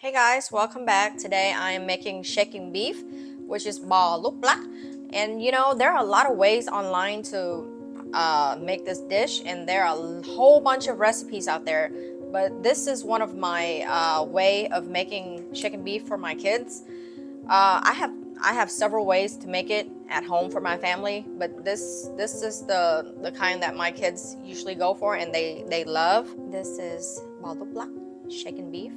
Hey guys, welcome back. Today I am making shaking beef, which is Luc Lac. And there are a lot of ways online to make this dish, and there are a whole bunch of recipes out there. But this is one of my way of making shaking beef for my kids. I have several ways to make it at home for my family, but this is the kind that my kids usually go for and they love. This is Luc Lac shaken beef.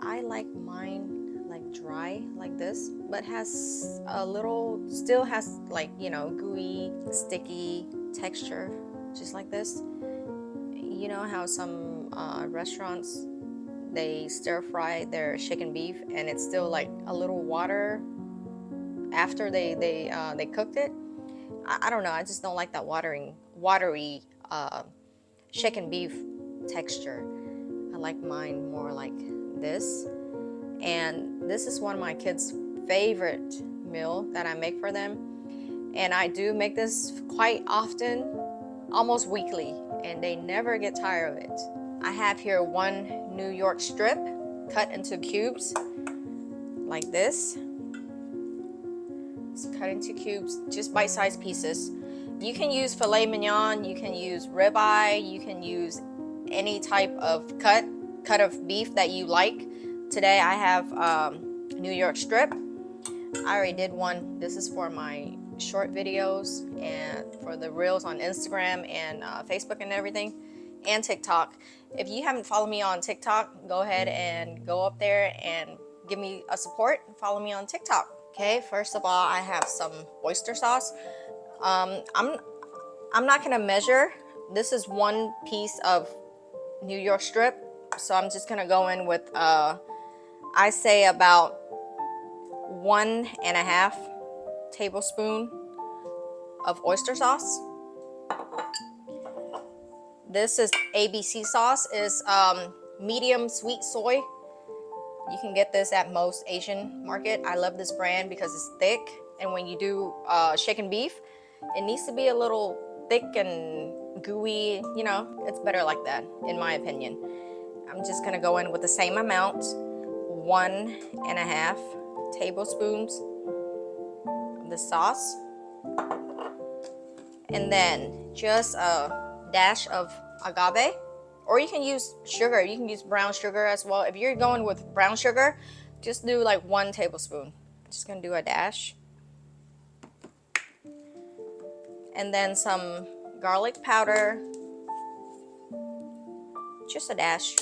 I like mine like dry like this, but has a little, still has like, gooey, sticky texture, just like this. You know how some restaurants, they stir fry their chicken beef and it's still like a little water after they cooked it. I don't know, I just don't like that watery chicken beef texture. I like mine more like this. And this is one of my kids' favorite meal that I make for them, and I do make this quite often, almost weekly, and they never get tired of it. I have here one New York strip cut into cubes like this. It's cut into cubes, just bite-sized pieces. You can use filet mignon, you can use ribeye, you can use any type of cut of beef that you like. Today I have New York strip. I already did one. This is for my short videos and for the reels on Instagram and Facebook and everything, and TikTok. If you haven't followed me on TikTok, go ahead and go up there and give me a support. Follow me on TikTok. Okay, first of all, I have some oyster sauce. I'm not gonna measure. This is one piece of New York strip, so I'm just gonna go in with I say about 1.5 tablespoon of oyster sauce. This is ABC sauce, is medium sweet soy. You can get this at most Asian market. I love this brand because it's thick, and when you do shaken beef, it needs to be a little thick and gooey. It's better like that, in my opinion. I'm just gonna go in with the same amount, 1.5 tablespoons of the sauce, and then just a dash of agave, or you can use sugar. You can use brown sugar as well. If you're going with brown sugar, just do like 1 tablespoon. Just gonna do a dash, and then some garlic powder, just a dash.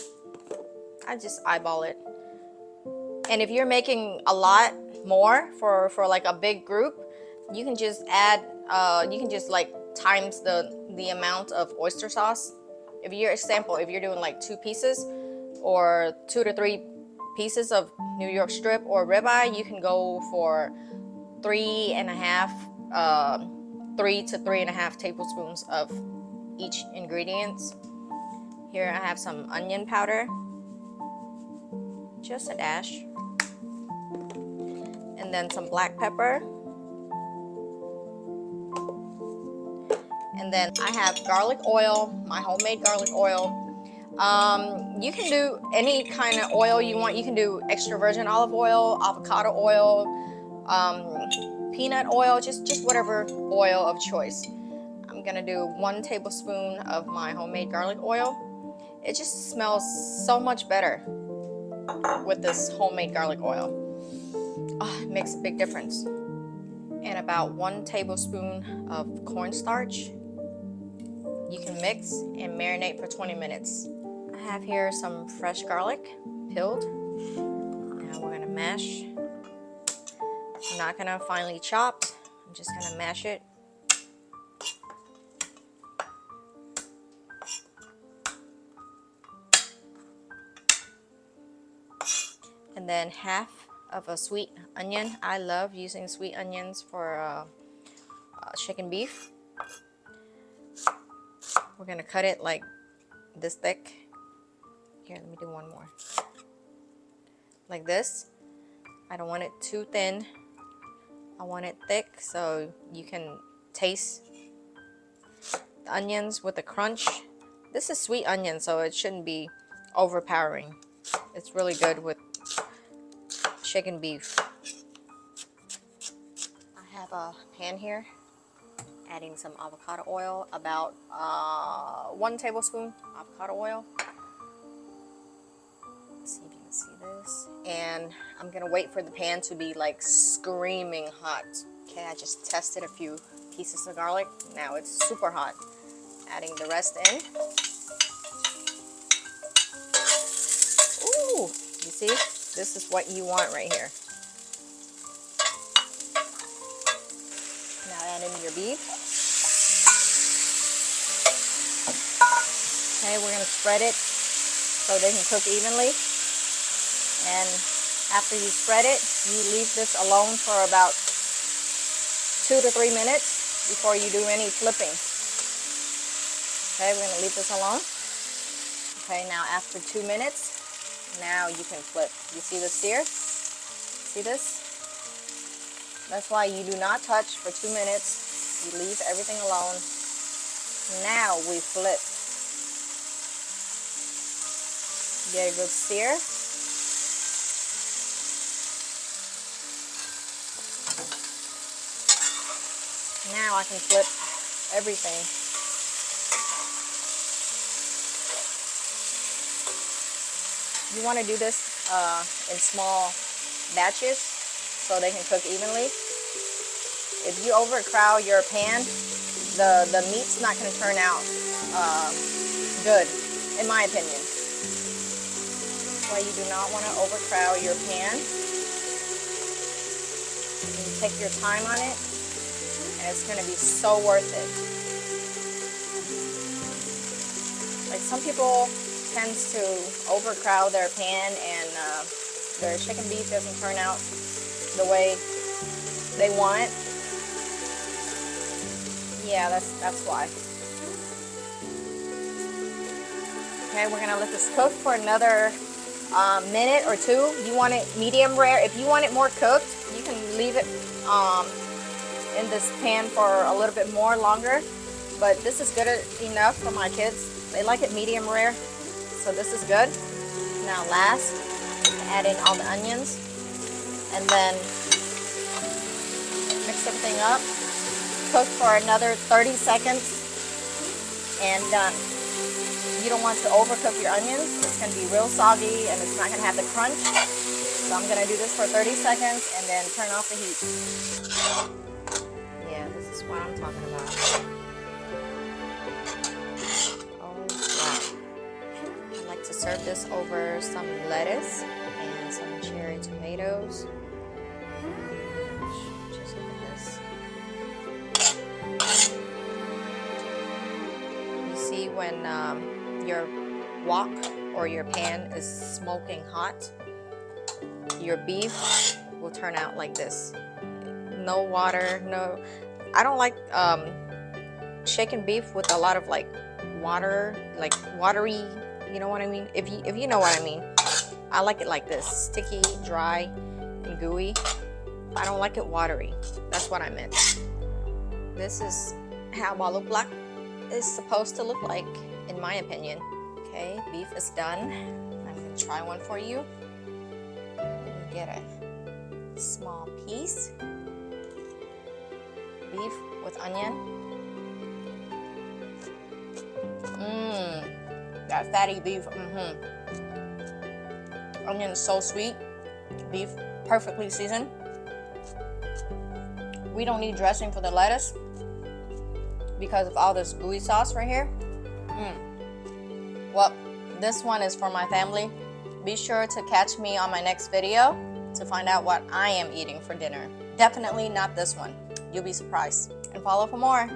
I just eyeball it. And if you're making a lot more for like a big group, you can just add you can just like times the amount of oyster sauce. If you're doing like 2 pieces or 2 to 3 pieces of New York strip or ribeye, you can go for 3 to 3.5 tablespoons of each ingredients. Here I have some onion powder, just a dash, and then some black pepper, and then I have garlic oil, my homemade garlic oil. You can do any kind of oil you want. You can do extra virgin olive oil, avocado oil, peanut oil, just whatever oil of choice. I'm gonna do 1 tablespoon of my homemade garlic oil. It just smells so much better with this homemade garlic oil. It makes a big difference. And about 1 tablespoon of cornstarch. You can mix and marinate for 20 minutes. I have here some fresh garlic, peeled. Now we're gonna mash. I'm not gonna finely chop. I'm just gonna mash it. And then half of a sweet onion. I love using sweet onions for chicken beef. We're gonna cut it like this thick. Here, let me do one more. Like this. I don't want it too thin. I want it thick so you can taste the onions with the crunch. This is sweet onion, so it shouldn't be overpowering. It's really good with chicken beef. I have a pan here, adding some avocado oil, about 1 tablespoon avocado oil. Let's see if you can see this. And I'm gonna wait for the pan to be like screaming hot. Okay, I just tested a few pieces of garlic. Now it's super hot. Adding the rest in. Ooh, you see? This is what you want right here. Now add in your beef. Okay, we're gonna spread it so they can cook evenly. And after you spread it, you leave this alone for about 2 to 3 minutes before you do any flipping. Okay, we're gonna leave this alone. Okay, now after 2 minutes, now you can flip. You see the sear? See this? That's why you do not touch for 2 minutes. You leave everything alone. Now we flip. Get a good sear. Now I can flip everything. You want to do this in small batches so they can cook evenly. If you overcrowd your pan, the meat's not going to turn out good, in my opinion. That's why you do not want to overcrowd your pan. You take your time on it, and it's going to be so worth it. Like some people tends to overcrowd their pan and their chicken beef doesn't turn out the way they want. Yeah, that's why. Okay, we're gonna let this cook for another minute or two. You want it medium rare. If you want it more cooked, you can leave it in this pan for a little bit more longer. But this is good enough for my kids. They like it medium rare. So this is good. Now last, add in all the onions and then mix everything up. Cook for another 30 seconds and done. You don't want to overcook your onions. It's going to be real soggy and it's not going to have the crunch. So I'm going to do this for 30 seconds and then turn off the heat. Yeah, this is what I'm talking about. To serve this over some lettuce and some cherry tomatoes. Just look at this. You see when your wok or your pan is smoking hot, your beef will turn out like this. No water, no. I don't like chicken beef with a lot of like water, like watery. You know what I mean? If you know what I mean. I like it like this, sticky, dry, and gooey. I don't like it watery. That's what I meant. This is how Luc Lac is supposed to look like, in my opinion. Okay, beef is done. I'm gonna try one for you. Get a small piece. Beef with onion. That fatty beef, Onion is so sweet. Beef, perfectly seasoned. We don't need dressing for the lettuce because of all this gooey sauce right here. Well, this one is for my family. Be sure to catch me on my next video to find out what I am eating for dinner. Definitely not this one. You'll be surprised. And follow for more.